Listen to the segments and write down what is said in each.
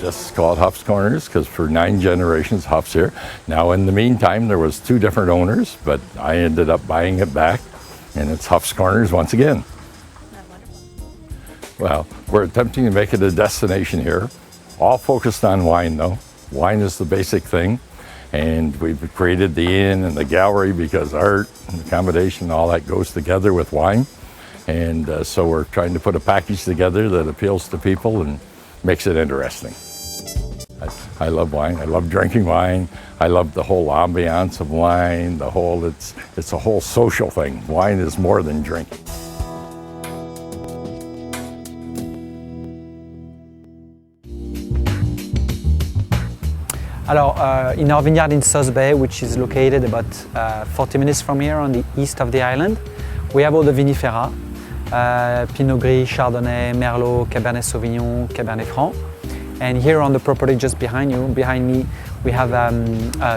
This is called Huff's Corners because for 9 generations Huff's here. Now in the meantime there was 2 different owners, but I ended up buying it back and it's Huff's Corners once again. Well, we're attempting to make it a destination here, all focused on wine though. Wine is the basic thing, and we've created the inn and the gallery because art and accommodation, all that goes together with wine. And so we're trying to put a package together that appeals to people and makes it interesting. I love wine. I love drinking wine. I love the whole ambiance of wine. It's a whole social thing. Wine is more than drinking. Alors, in our vineyard in South Bay, which is located about 40 minutes from here on the east of the island, we have all the vinifera, Pinot Gris, Chardonnay, Merlot, Cabernet Sauvignon, Cabernet Franc. And here on the property just behind me, we have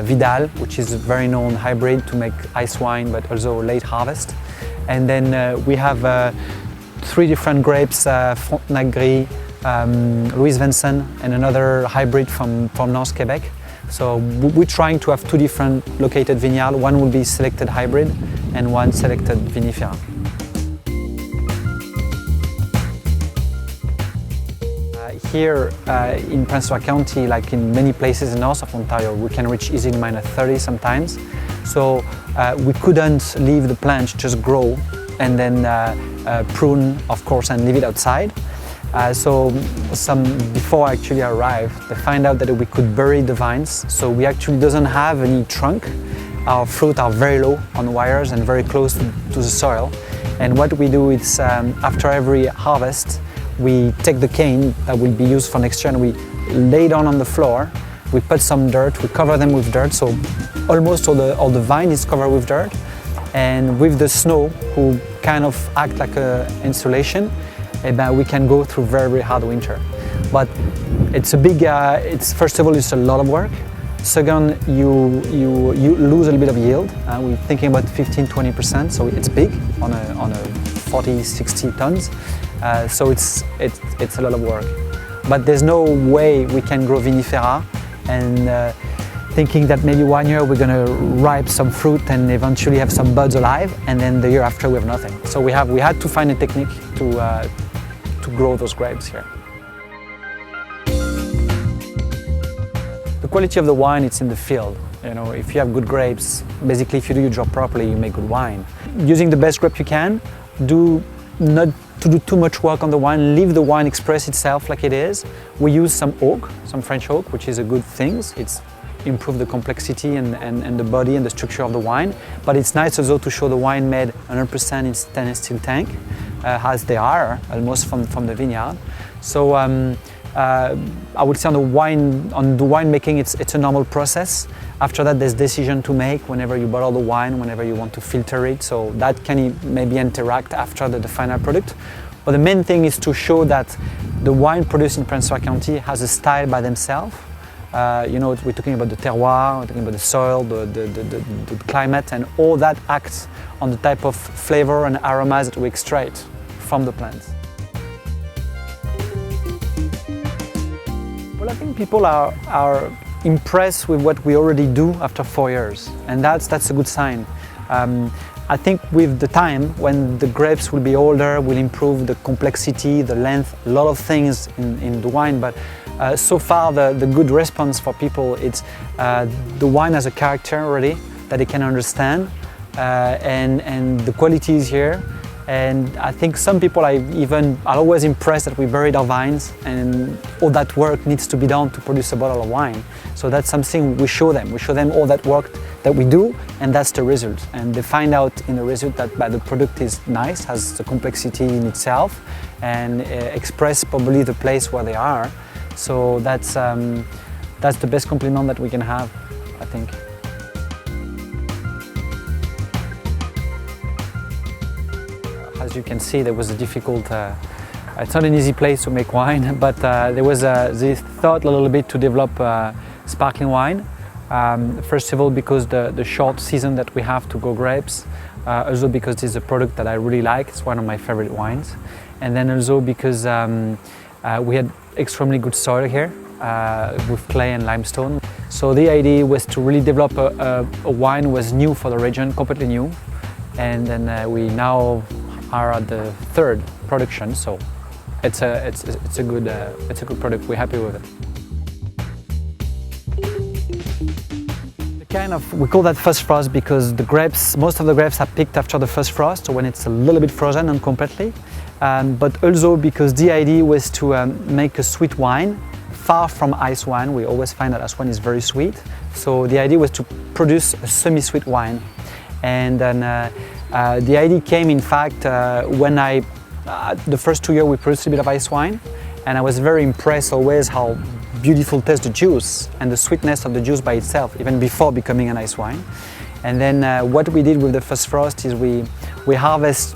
Vidal, which is a very known hybrid to make ice wine, but also late harvest. And then we have 3 different grapes, Frontenac Gris, Louis Vincent, and another hybrid from North Quebec. So we're trying to have 2 different located vineyards. One will be selected hybrid and one selected vinifera. Here in Prince Edward County, like in many places in north of Ontario, we can reach easily -30 sometimes. So we couldn't leave the plant just grow and then prune, of course, and leave it outside. So before I actually arrived, they find out that we could bury the vines. So we actually doesn't have any trunk. Our fruit are very low on wires and very close to the soil. And what we do is after every harvest, we take the cane that will be used for next year and we lay down on the floor. We put some dirt, we cover them with dirt, so almost all the vine is covered with dirt. And with the snow, who kind of act like an insulation, we can go through very, very hard winter. But it's a big, first of all, it's a lot of work. Second, you lose a little bit of yield. We're thinking about 15–20%, so it's big on a 40–60 tons. So it's a lot of work. But there's no way we can grow vinifera and thinking that maybe 1 year we're going to ripe some fruit and eventually have some buds alive, and then the year after we have nothing. So we had to find a technique to grow those grapes here. The quality of the wine, it's in the field. You know, if you have good grapes, basically if you do your job properly, you make good wine. Using the best grape you can, not to do too much work on the wine, leave the wine express itself like it is. We use some oak, some French oak, which is a good thing. It's improve the complexity and the body and the structure of the wine. But it's nice also to show the wine made 100% in stainless steel tank, as they are almost from the vineyard. So I would say on the winemaking, it's a normal process. After that, there's decision to make whenever you bottle the wine, whenever you want to filter it. So that can maybe interact after the final product. But the main thing is to show that the wine produced in Prince Edward County has a style by themselves. You know, we're talking about the terroir, we're talking about the soil, the climate, and all that acts on the type of flavor and aromas that we extract from the plants. Well, I think people are impressed with what we already do after 4 years, and that's a good sign. I think with the time, when the grapes will be older, we'll improve the complexity, the length, a lot of things in the wine, but so far the good response for people, it's the wine has a character already that they can understand, and the quality is here. And I think some people are always impressed that we buried our vines and all that work needs to be done to produce a bottle of wine. So that's something we show them. We show them all that work that we do, and that's the result. And they find out in the result that the product is nice, has the complexity in itself, and express probably the place where they are. So that's the best compliment that we can have, I think. As you can see, there was a difficult, it's not an easy place to make wine, but there was this thought a little bit to develop sparkling wine. First of all, because the short season that we have to grow grapes, also because it's a product that I really like, it's one of my favorite wines. And then also because we had extremely good soil here, with clay and limestone. So the idea was to really develop a wine was new for the region, completely new. And then we now are at the third production, so it's a good product. We're happy with it. We call that first frost because the grapes, most of the grapes are picked after the first frost, so when it's a little bit frozen, not completely. But also because the idea was to make a sweet wine, far from ice wine. We always find that ice wine is very sweet. So the idea was to produce a semi-sweet wine. And then the idea came, in fact, when the first 2 years we produced a bit of ice wine, and I was very impressed always how beautiful tastes the juice and the sweetness of the juice by itself, even before becoming an ice wine. And then what we did with the first frost is we harvest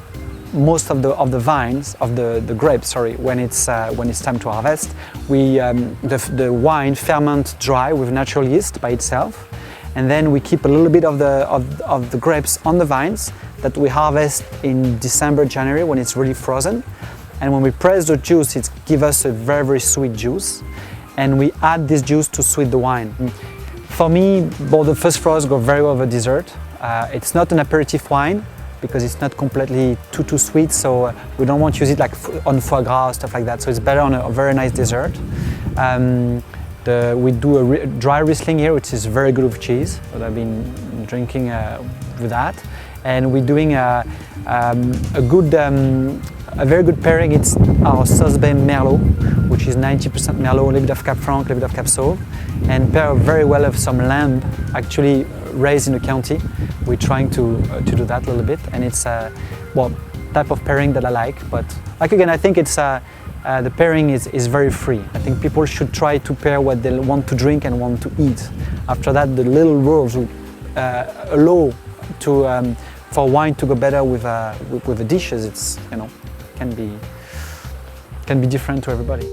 most of the vines, of the grapes, sorry, when it's time to harvest. The wine ferment dry with natural yeast by itself, and then we keep a little bit of the grapes on the vines that we harvest in December, January when it's really frozen. And when we press the juice, it gives us a very, very sweet juice. And we add this juice to sweeten the wine. For me, both the first frost go very well with dessert. It's not an aperitif wine because it's not completely too sweet, so we don't want to use it like on foie gras or stuff like that. So it's better on a very nice dessert. We do a dry Riesling here, which is very good with cheese. So I've been drinking with that, and we're doing a very good pairing. It's our Sauce Bay Merlot, which is 90% Merlot, a little bit of Cap Franc, a little bit of Cap Sauv, and pair very well with some lamb, actually raised in the county. We're trying to do that a little bit, and it's type of pairing that I like. But like again, I think it's the pairing is very free. I think people should try to pair what they want to drink and want to eat. After that, the little rules allow to for wine to go better with the dishes. It's can be different to everybody.